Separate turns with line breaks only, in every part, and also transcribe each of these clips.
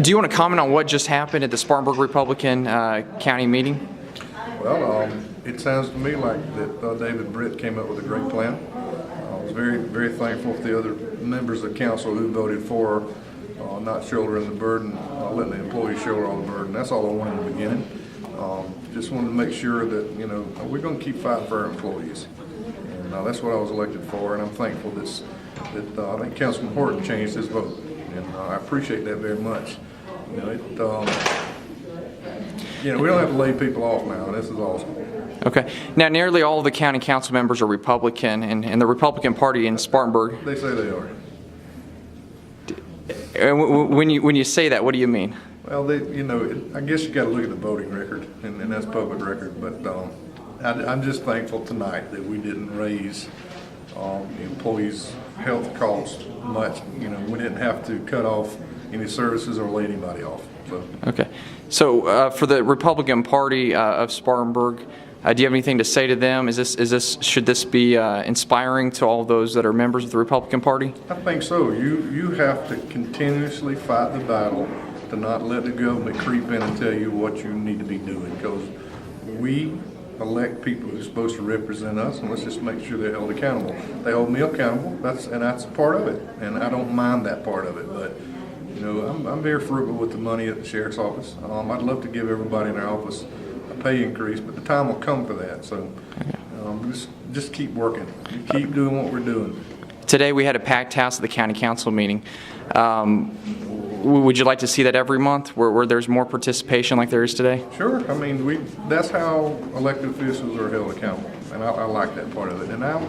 Do you want to comment on what just happened at the Spartanburg Republican County meeting?
Well, it sounds to me like that David Britt came up with a great plan. I was very, very thankful for the other members of council who voted for not shouldering the burden, letting the employees shoulder all the burden. That's all I wanted in the beginning. Just wanted to make sure that, you know, we're going to keep fighting for our employees. And that's what I was elected for, and I'm thankful that I think Councilman Horton changed his vote. And I appreciate that very much. You know, we don't have to lay people off now, and this is awesome.
Okay. Now, nearly all of the county council members are Republican, and the Republican Party in Spartanburg.
They say they are.
When you say that, what do you mean?
Well, I guess you got to look at the voting record, and that's public record. But I'm just thankful tonight that we didn't raise the employees' health costs much. You know, we didn't have to cut off any services or lay anybody off. So.
Okay. So for the Republican Party of Spartanburg, do you have anything to say to them? Should this be inspiring to all those that are members of the Republican Party?
I think so. You have to continuously fight the battle to not let the government creep in and tell you what you need to be doing, because we elect people who are supposed to represent us, and let's just make sure they're held accountable. They hold me accountable. That's a part of it, and I don't mind that part of it. But you know, I'm very frugal with the money at the sheriff's office. I'd love to give everybody in our office a pay increase, but the time will come for that. So just keep working, keep doing what we're doing.
Today we had a packed house at the county council meeting. Would you like to see that every month, where there's more participation like there is today?
Sure. I mean, that's how elected officials are held accountable, and I like that part of it. And now,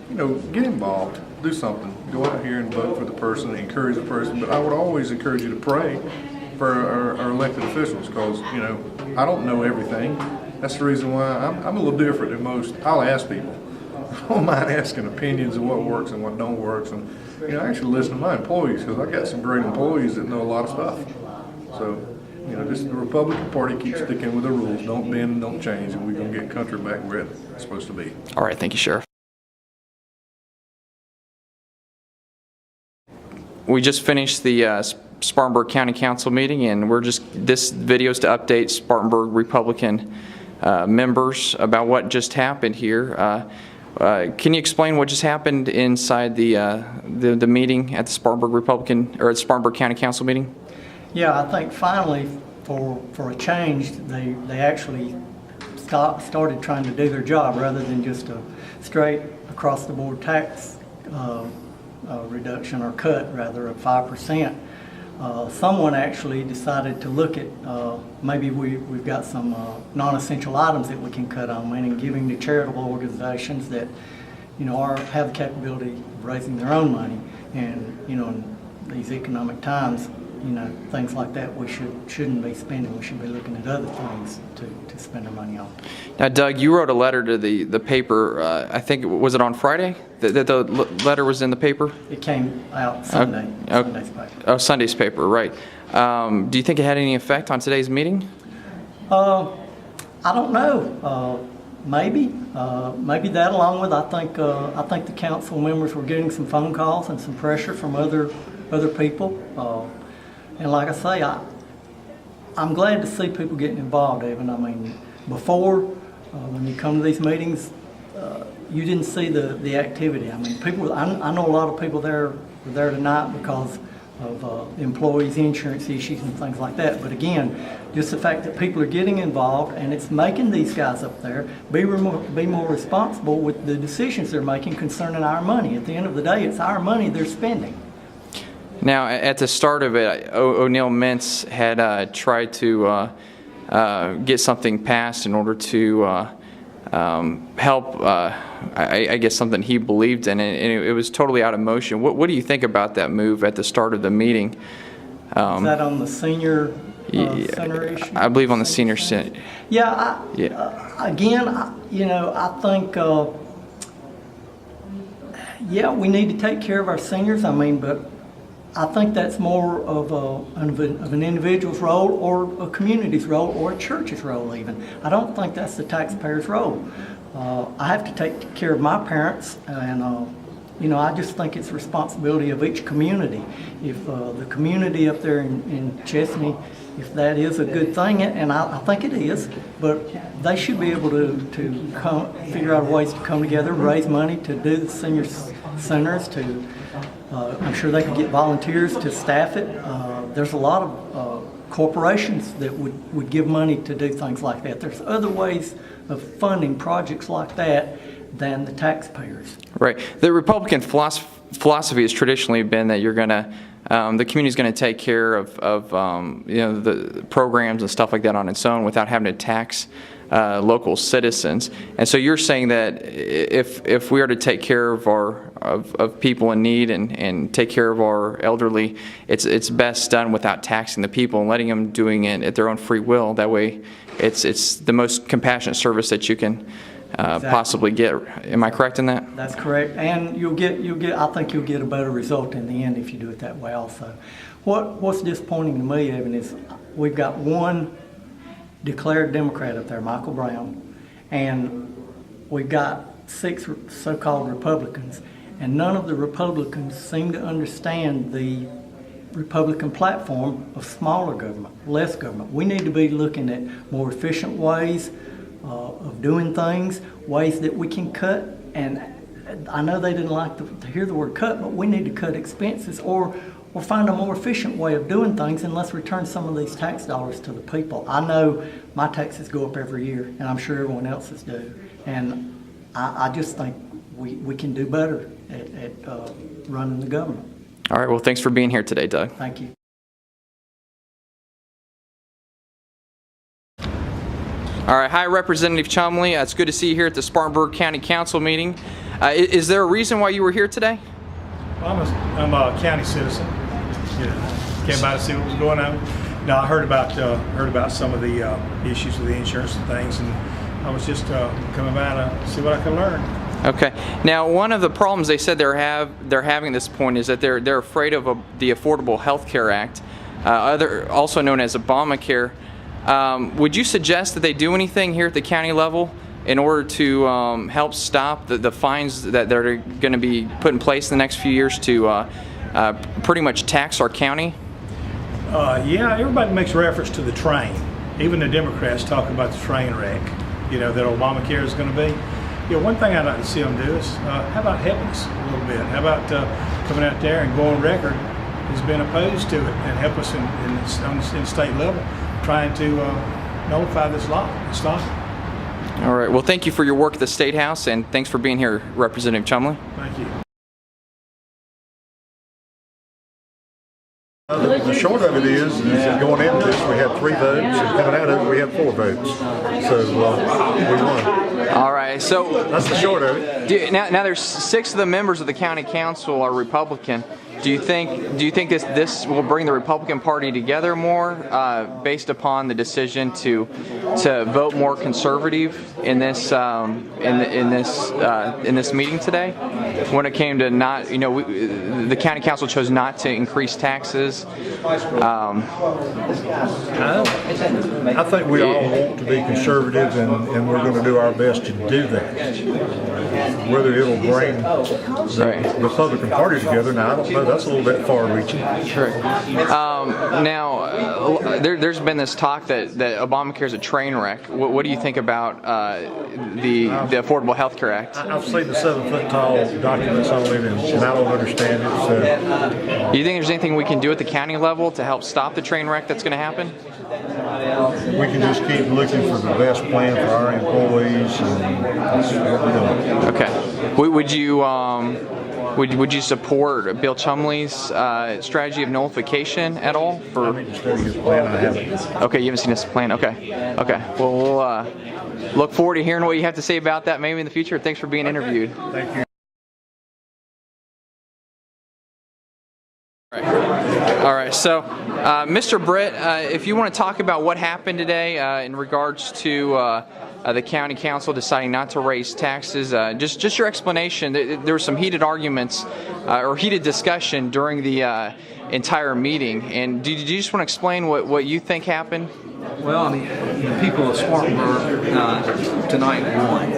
you know, get involved, do something, go out here and vote for the person, encourage the person. But I would always encourage you to pray for our elected officials, because you know, I don't know everything. That's the reason why I'm a little different than most. I'll ask people. I don't mind asking opinions of what works and what don't work, and you know, I actually listen to my employees, because I got some great employees that know a lot of stuff. So, you know, just the Republican Party keeps sticking with the rules. Don't bend, don't change, and we're going to get country back where it's supposed to be.
All right, thank you, Sheriff. We just finished the Spartanburg County Council meeting, and this video is to update Spartanburg Republican members about what just happened here. Can you explain what just happened inside the meeting at the Spartanburg County Council meeting?
Yeah, I think finally, for a change, they actually started trying to do their job rather than just a straight across the board tax reduction or cut rather of 5%. Someone actually decided to look at maybe we've got some non-essential items that we can cut on, meaning giving to charitable organizations that, you know, have the capability of raising their own money. And you know, in these economic times, you know, things like that we shouldn't be spending. We should be looking at other things to spend our money on.
Now, Doug, you wrote a letter to the paper. I think was it on Friday that the letter was in the paper?
It came out Sunday. Sunday's paper.
Oh, Sunday's paper, right? Do you think it had any effect on today's meeting?
I don't know. Maybe that, along with I think the council members were getting some phone calls and some pressure from other people. And like I say, I'm glad to see people getting involved, Evan. I mean, before, when you come to these meetings, you didn't see the activity. I mean, people. I know a lot of people were there tonight because of employees' insurance issues and things like that. But again, just the fact that people are getting involved, and it's making these guys up there be more responsible with the decisions they're making concerning our money. At the end of the day, it's our money they're spending.
Now, at the start of it, O'Neill Mintz had tried to get something passed in order to help, I guess, something he believed in, and it was totally out of motion. What do you think about that move at the start of the meeting?
Is that on the senior center issue?
I believe on the senior center.
Yeah. Again, you know, I think, yeah, we need to take care of our seniors. I mean, but I think that's more of an individual's role, or a community's role, or a church's role even. I don't think that's the taxpayer's role. I have to take care of my parents, and I just think it's the responsibility of each community. If the community up there in Chesney, if that is a good thing, and I think it is, but they should be able to figure out ways to come together, raise money to do the senior centers. I'm sure they could get volunteers to staff it. There's a lot of corporations that would give money to do things like that. There's other ways of funding projects like that than the taxpayers.
Right. The Republican philosophy has traditionally been that you're going to, the community is going to take care of the programs and stuff like that on its own without having to tax local citizens. And so you're saying that if we are to take care of of people in need and take care of our elderly, it's best done without taxing the people and letting them doing it at their own free will. That way, it's the most compassionate service that you can possibly get. Am I correct in that?
That's correct, and I think you'll get a better result in the end if you do it that way also. What's disappointing to me, Evan, is we've got one declared Democrat up there, Michael Brown, and we've got 6 so-called Republicans, and none of the Republicans seem to understand the Republican platform of smaller government, less government. We need to be looking at more efficient ways of doing things, ways that we can cut, and I know they didn't like to hear the word cut, but we need to cut expenses or find a more efficient way of doing things, and let's return some of these tax dollars to the people. I know my taxes go up every year, and I'm sure everyone else's do, and I just think we can do better at running the government.
All right. Well, thanks for being here today, Doug.
Thank you.
All right. Hi, Representative Chumley. It's good to see you here at the Spartanburg County Council meeting. Is there a reason why you were here today?
Well, I'm a county citizen. Came by to see what was going on. Now, I heard about some of the issues with the insurance and things, and I was just coming by to see what I could learn.
Okay. Now, one of the problems they said they're having at this point is that they're afraid of the Affordable Health Care Act, also known as Obamacare. Would you suggest that they do anything here at the county level in order to help stop the fines that are going to be put in place in the next few years to pretty much tax our county?
Yeah, everybody makes reference to the train. Even the Democrats talk about the train wreck, that Obamacare is going to be. One thing I'd like to see them do is, how about helping us a little bit? How about coming out there and go on record as being opposed to it and help us in state level, trying to nullify this law and stop it.
All right. Well, thank you for your work at the State House, and thanks for being here, Representative Chumley.
Thank you.
The short of it is that going into this, we had 3 votes, and coming out of it, we had 4 votes. So we won.
All right. So
That's the short of it.
now there's 6 of the members of the county council are Republican. Do you think this will bring the Republican Party together more, based upon the decision to vote more conservative in this in this meeting today? When it came to not, the county council chose not to increase taxes.
I think we all want to be conservative, and we're going to do our best to do that. Whether it'll bring the Republican Party together, now I don't know. That's a little bit far-reaching.
Sure. Now, there's been this talk that Obamacare is a train wreck. What do you think about the Affordable Health Care Act?
I've seen the 7-foot-tall documents on it, and I don't understand it. So,
do you think there's anything we can do at the county level to help stop the train wreck that's going to happen?
we can just keep looking for the best plan for our employees. And,
okay. Would you support Bill Chumley's strategy of nullification at all?
I need to study his plan. I haven't.
Okay, you haven't seen his plan. Okay. Well, we'll look forward to hearing what you have to say about that maybe in the future. Thanks for being interviewed.
Thank you.
All right. So, Mr. Britt, if you want to talk about what happened today in regards to the county council deciding not to raise taxes, just your explanation. There were some heated arguments or heated discussion during the entire meeting. And do you just want to explain what you think happened?
Well, the people of Spartanburg tonight won,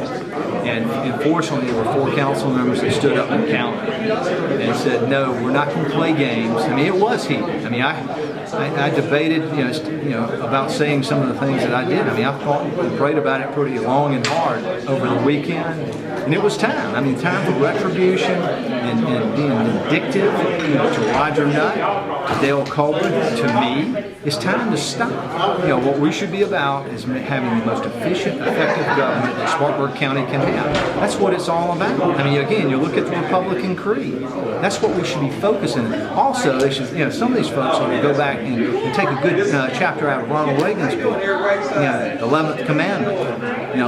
And unfortunately, there were 4 council members that stood up and countered and said, no, we're not going to play games. I mean, it was heated. I mean, I debated, about saying some of the things that I did. I mean, I thought and prayed about it pretty long and hard over the weekend, and it was time. I mean, time for retribution and being vindictive, to Roger Nutt, to Dale Colbert, to me. It's time to stop. What we should be about is having the most efficient, effective government that Spartanburg County can have. That's what it's all about. I mean, again, you look at the Republican creed. That's what we should be focusing on. Also, they should, some of these folks ought to go back and take a good chapter out of Ronald Reagan's book, the 11th Commandment.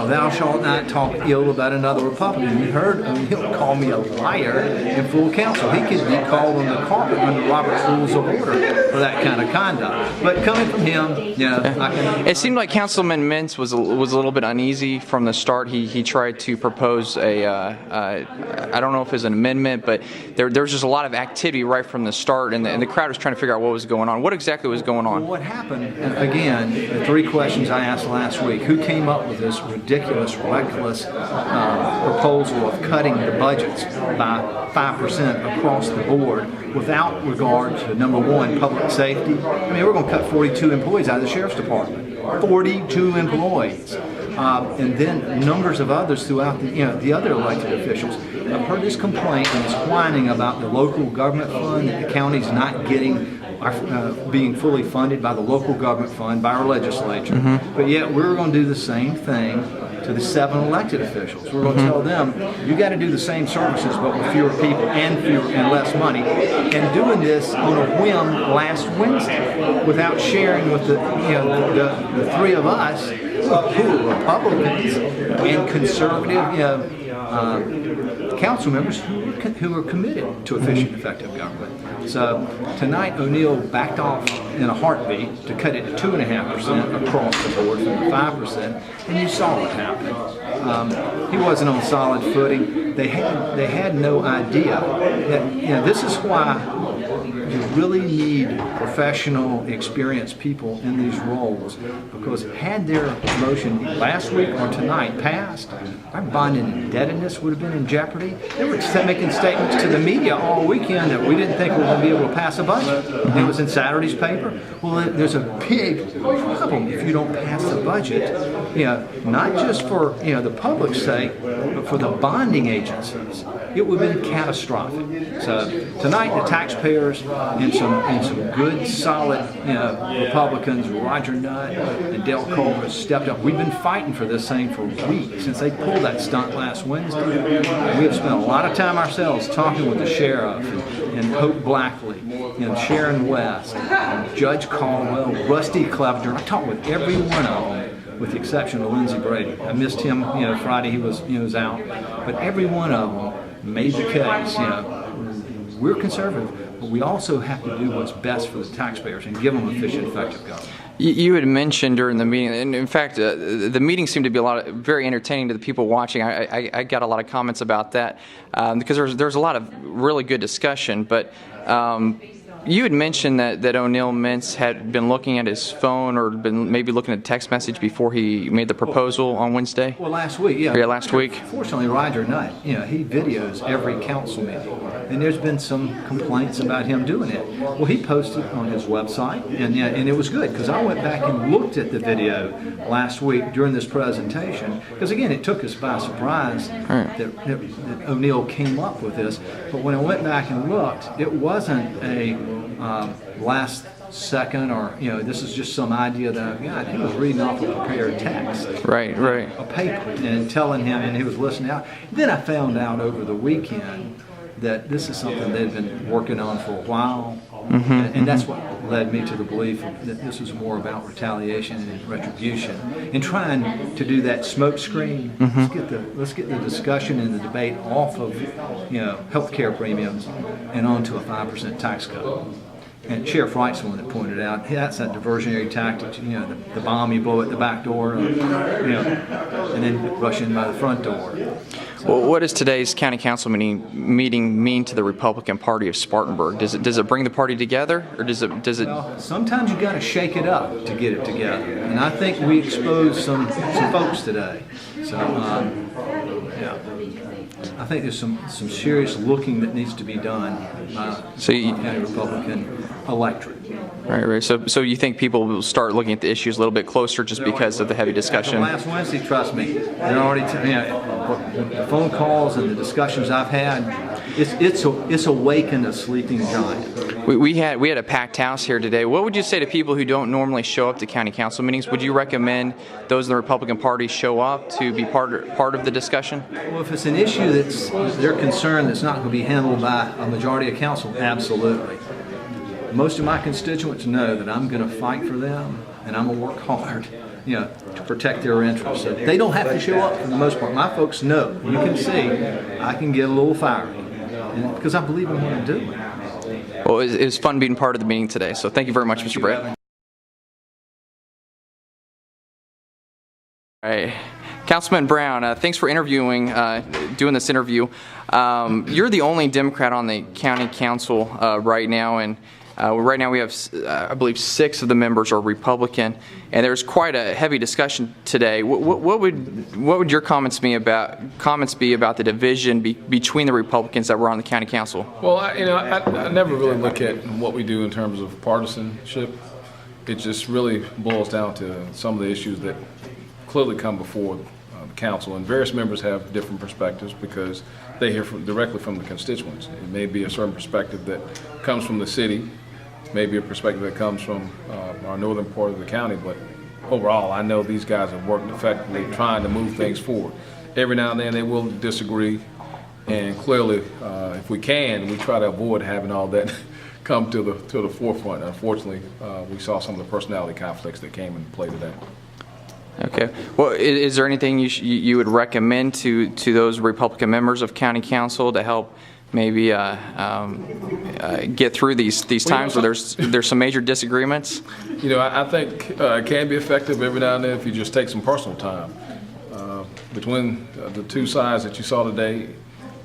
Thou shalt not talk ill about another Republican. You heard O'Neill call me a liar in full council. He could be called on the carpet under Robert's Rules of Order for that kind of conduct. But coming from him,
It seemed like Councilman Mintz was a little bit uneasy from the start. He tried to propose I don't know if it was an amendment, but there was just a lot of activity right from the start, and the crowd was trying to figure out what was going on. What exactly was going on?
Well, what happened, and again, the 3 questions I asked last week, who came up with this ridiculous, reckless proposal of cutting the budgets by 5% across the board without regard to, number one, public safety? I mean, we're going to cut 42 employees out of the Sheriff's Department. 42 employees. And then numbers of others throughout the other elected officials. I've heard this complaint and this whining about the local government fund, that the county's not getting, being fully funded by the local government fund, by our legislature. But yet we're going to do the same thing to the 7 elected officials. We're going to tell them, you got to do the same services but with fewer people and less money. And doing this on a whim last Wednesday without sharing with the 3 of us who are Republicans and conservative council members who are committed to efficient, effective government. So tonight O'Neill backed off in a heartbeat to cut it to 2.5% across the board from the 5%, and you saw what happened. He wasn't on solid footing. They had no idea that this is why you really need professional, experienced people in these roles, because had their motion last week or tonight passed, our bond and indebtedness would have been in jeopardy. They were making statements to the media all weekend that we didn't think we were going to be able to pass a budget. It was in Saturday's paper. Well, there's a big problem if you don't pass the budget, not just for the public's sake, but for the bonding agencies. It would have been catastrophic. So tonight, the taxpayers and some good, solid Republicans, Roger Nutt and Dale Colbert, stepped up. We've been fighting for this thing for weeks since they pulled that stunt last Wednesday. We have spent a lot of time ourselves talking with the sheriff and Hope Blackley and Sharon West and Judge Caldwell, Rusty Clevenger. I talked with every one of them, with the exception of Lindsey Brady. I missed him, Friday he was out, but every one of them made the case. We're conservative, but we also have to do what's best for the taxpayers and give them efficient, effective government.
You had mentioned during the meeting, and in fact, the meeting seemed to be very entertaining to the people watching. I got a lot of comments about that because there's a lot of really good discussion, but you had mentioned that O'Neill Mintz had been looking at his phone or been maybe looking at a text message before he made the proposal on Wednesday?
Well, last week, yeah.
Yeah, last week.
Fortunately, Roger Nutt, he videos every council meeting, and there's been some complaints about him doing it. Well, he posted on his website, and it was good, because I went back and looked at the video last week during this presentation, because again, it took us by surprise that O'Neill came up with this, but when I went back and looked, it wasn't a last second or this is just some idea that I've got. He was reading off a prepared text,
right,
a paper, and telling him, and he was listening out. Then I found out over the weekend that this is something they'd been working on for a while, and that's what led me to the belief that this was more about retaliation and retribution, and trying to do that smoke screen. Let's get the discussion and the debate off of health care premiums and onto a 5% tax cut. And Sheriff Wright's the one that pointed out that's that diversionary tactic. The bomb you blow at the back door, and then rush in by the front door.
Well, what does today's county council meeting mean to the Republican Party of Spartanburg? Does it bring the party together, or does it?
Well, sometimes you got to shake it up to get it together, and I think we exposed some folks today. So now. I think there's some serious looking that needs to be done by the county Republican electorate.
Right. So you think people will start looking at the issues a little bit closer just because of the heavy discussion?
After last Wednesday, trust me, they're already. The phone calls and the discussions I've had, it's awakened a sleeping giant.
We had a packed house here today. What would you say to people who don't normally show up to county council meetings? Would you recommend those in the Republican Party show up to be part of the discussion?
Well, if it's an issue that's they're concerned that's not going to be handled by a majority of council, absolutely. Most of my constituents know that I'm going to fight for them and I'm going to work hard, to protect their interests. So they don't have to show up for the most part. My folks know. You can see I can get a little fiery because I believe in what I'm doing.
Well, it was fun being part of the meeting today. So thank you very much, Mr. Brett. All right. Councilman Brown, thanks for doing this interview. You're the only Democrat on the county council right now, and right now we have, I believe, 6 of the members are Republican, and there's quite a heavy discussion today. What would your comments be about the division between the Republicans that were on the county council?
Well, I never really look at what we do in terms of partisanship. It just really boils down to some of the issues that clearly come before the council, and various members have different perspectives because they hear directly from the constituents. It may be a certain perspective that comes from the city, maybe a perspective that comes from our northern part of the county, but overall I know these guys have worked effectively trying to move things forward. Every now and then they will disagree, and clearly if we can, we try to avoid having all that come to the forefront. Unfortunately, we saw some of the personality conflicts that came into play today.
Okay. Well, is there anything you would recommend to those Republican members of county council to help maybe get through these times where there's some major disagreements?
I think it can be effective every now and then if you just take some personal time. Between the two sides that you saw today,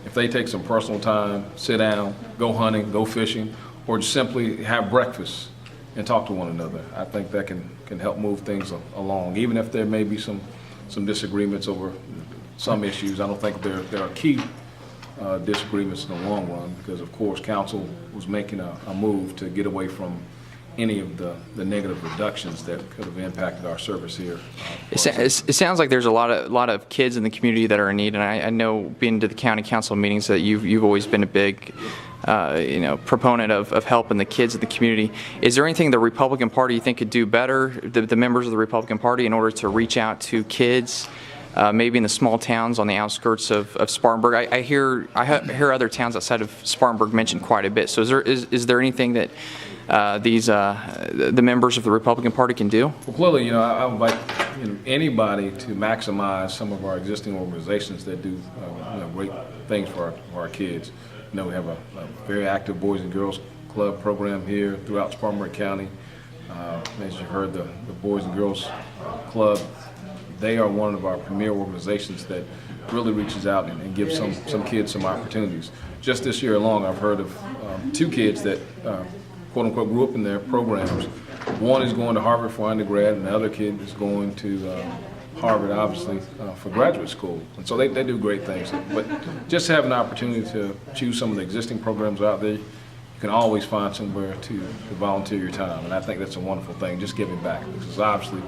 if they take some personal time, sit down, go hunting, go fishing, or just simply have breakfast and talk to one another, I think that can help move things along. Even if there may be some disagreements over some issues, I don't think there are key disagreements in the long run, because of course council was making a move to get away from any of the negative reductions that could have impacted our service here.
It sounds like there's a lot of kids in the community that are in need, and I know, being to the county council meetings, that you've always been a big proponent of helping the kids in the community. Is there anything the Republican Party you think could do better, the members of the Republican Party, in order to reach out to kids, maybe in the small towns on the outskirts of Spartanburg? I hear other towns outside of Spartanburg mentioned quite a bit. So is there anything that the members of the Republican Party can do?
Well, clearly, I invite anybody to maximize some of our existing organizations that do great things for our kids. We have a very active Boys and Girls Club program here throughout Spartanburg County. As you heard, the Boys and Girls Club, they are one of our premier organizations that really reaches out and gives some kids some opportunities. Just this year alone, I've heard of 2 kids that quote unquote grew up in their programs. One is going to Harvard for undergrad, and the other kid is going to Harvard, obviously, for graduate school. And so they do great things. But just have an opportunity to choose some of the existing programs out there, you can always find somewhere to volunteer your time. And I think that's a wonderful thing, just giving back. Because obviously,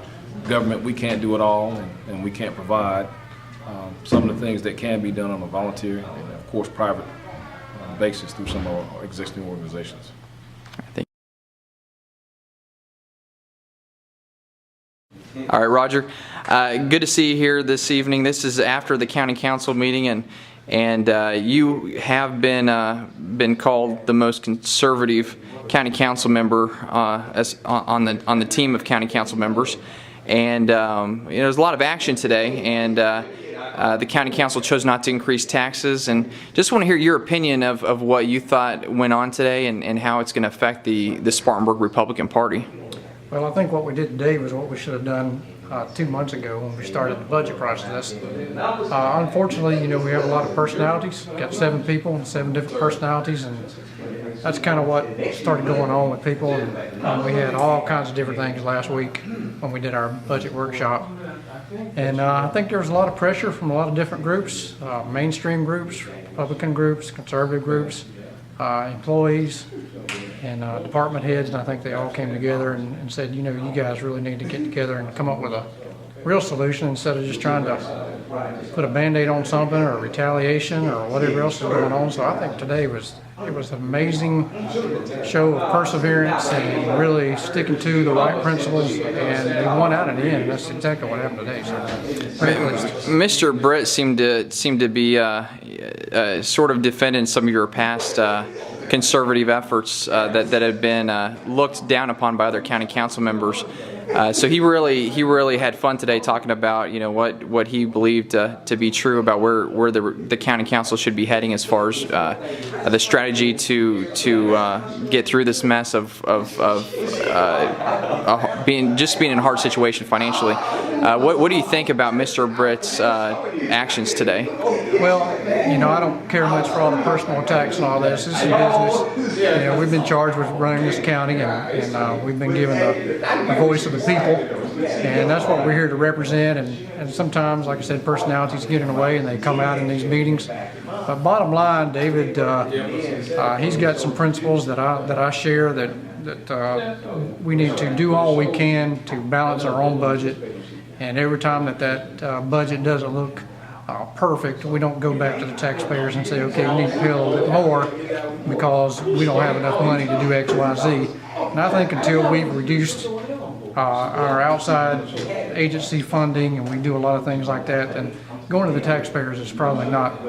government, we can't do it all, and we can't provide some of the things that can be done on a volunteer and, of course, private basis through some of our existing organizations.
All right, Roger. Good to see you here this evening. This is after the county council meeting, and you have been called the most conservative county council member on the team of county council members. And there's a lot of action today, and the county council chose not to increase taxes. And just want to hear your opinion of what you thought went on today and how it's going to affect the Spartanburg Republican Party.
Well, I think what we did today was what we should have done 2 months ago when we started the budget process. Unfortunately, we have a lot of personalities. We've got 7 people and 7 different personalities, and that's kind of what started going on with people. And we had all kinds of different things last week when we did our budget workshop. And I think there was a lot of pressure from a lot of different groups, mainstream groups, Republican groups, conservative groups, employees, and department heads, and I think they all came together and said, you know, you guys really need to get together and come up with a real solution instead of just trying to put a Band-Aid on something or retaliation or whatever else is going on. So I think today was an amazing show of perseverance and really sticking to the right principles, and we won out in the end. That's exactly what happened today. So pretty pleased.
Mr. Britt seemed to be sort of defending some of your past conservative efforts that had been looked down upon by other county council members. So he really had fun today talking about, you know, what he believed to be true about where the county council should be heading as far as the strategy to get through this mess of being in a hard situation financially. What do you think about Mr. Britt's actions today?
Well, you know, I don't care much for all the personal attacks and all this. This is business. You know, we've been charged with running this county, and we've been given the voice of the people, and that's what we're here to represent. And sometimes, like I said, personalities get in the way, and they come out in these meetings. But bottom line, David, he's got some principles that I share, that we need to do all we can to balance our own budget. And every time that budget doesn't look perfect, we don't go back to the taxpayers and say, okay, we need to pay a little bit more because we don't have enough money to do X, Y, Z. And I think until we've reduced our outside agency funding, and we do a lot of things like that, then going to the taxpayers is probably not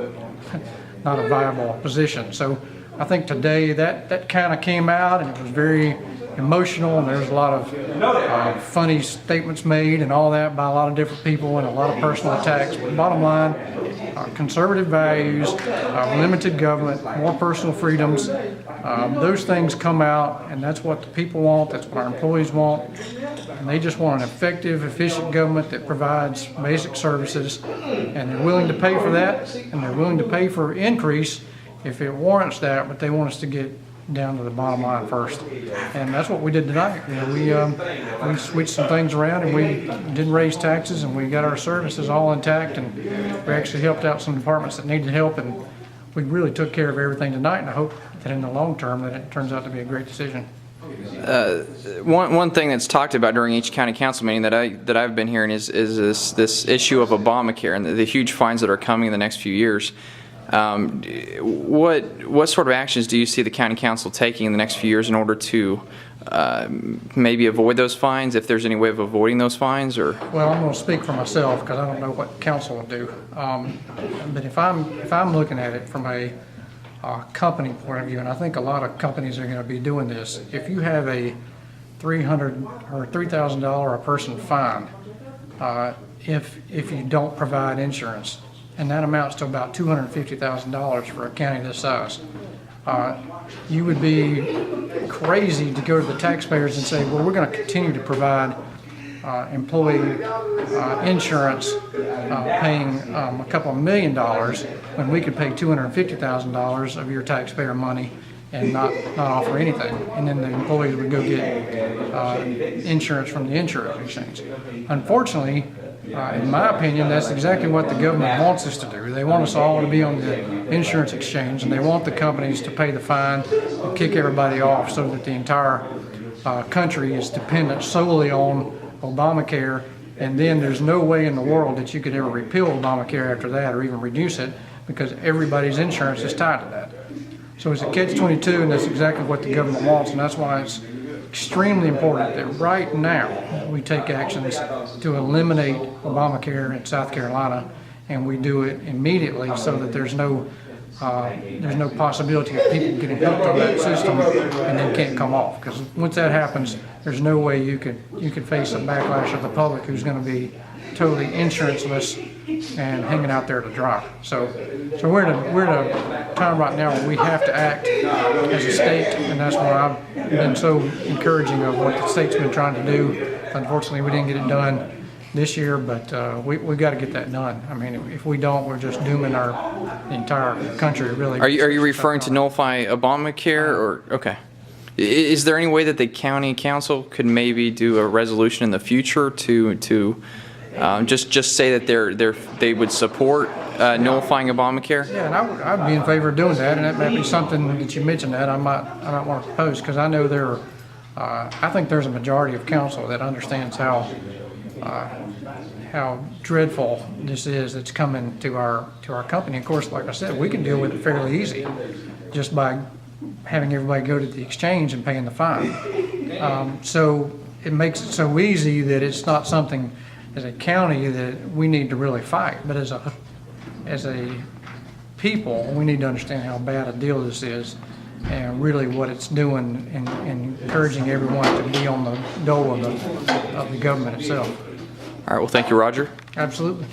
a viable position. So I think today that kind of came out, and it was very emotional, and there's a lot of funny statements made and all that by a lot of different people, and a lot of personal attacks. But bottom line, conservative values, limited government, more personal freedoms, those things come out, and that's what the people want, that's what our employees want, and they just want an effective, efficient government that provides basic services, and they're willing to pay for that, and they're willing to pay for increase if it warrants that, but they want us to get down to the bottom line first, and that's what we did tonight. You know, we switched some things around, and we didn't raise taxes, and we got our services all intact, and we actually helped out some departments that needed help, and we really took care of everything tonight. And I hope that in the long term that it turns out to be a great decision.
One thing that's talked about during each county council meeting that I've been hearing is this issue of Obamacare and the huge fines that are coming in the next few years. What sort of actions do you see the county council taking in the next few years in order to maybe avoid those fines, if there's any way of avoiding those fines? Or
well, I'm going to speak for myself because I don't know what council will do. But if I'm looking at it from a company point of view, and I think a lot of companies are going to be doing this, if you have a $300 or $3,000 a person fine if you don't provide insurance, and that amounts to about $250,000 for a county this size. You would be crazy to go to the taxpayers and say, well, we're going to continue to provide employee insurance paying a couple of $1 million when we could pay $250,000 of your taxpayer money and not offer anything. And then the employees would go get insurance from the insurance exchange. Unfortunately, in my opinion, that's exactly what the government wants us to do. They want us all to be on the insurance exchange, and they want the companies to pay the fine and kick everybody off so that the entire country is dependent solely on Obamacare, and then there's no way in the world that you could ever repeal Obamacare after that or even reduce it because everybody's insurance is tied to that. So it's a catch-22, and that's exactly what the government wants, and that's why it's extremely important that right now we take actions to eliminate Obamacare in South Carolina, and we do it immediately so that there's no possibility of people getting hooked on that system and then can't come off. Because once that happens, there's no way you could face a backlash of the public who's going to be totally insuranceless and hanging out there to dry. So we're in a time right now where we have to act as a state, and that's why I've been so encouraging of what the state's been trying to do. Unfortunately, we didn't get it done this year, but we've got to get that done. I mean, if we don't, we're just dooming the entire country, really.
Are you referring to nullify Obamacare, or okay? Is there any way that the county council could maybe do a resolution in the future to just say that they would support nullifying Obamacare?
Yeah, and I'd be in favor of doing that, and that might be something that you mentioned that I might want to propose, because I know I think there's a majority of council that understands how dreadful this is that's coming to our company. Of course, like I said, we can deal with it fairly easy just by having everybody go to the exchange and paying the fine. So it makes it so easy that it's not something as a county that we need to really fight, but as a people, we need to understand how bad a deal this is and really what it's doing and encouraging everyone to be on the dole of the government itself.
All right, well, thank you, Roger.
Absolutely.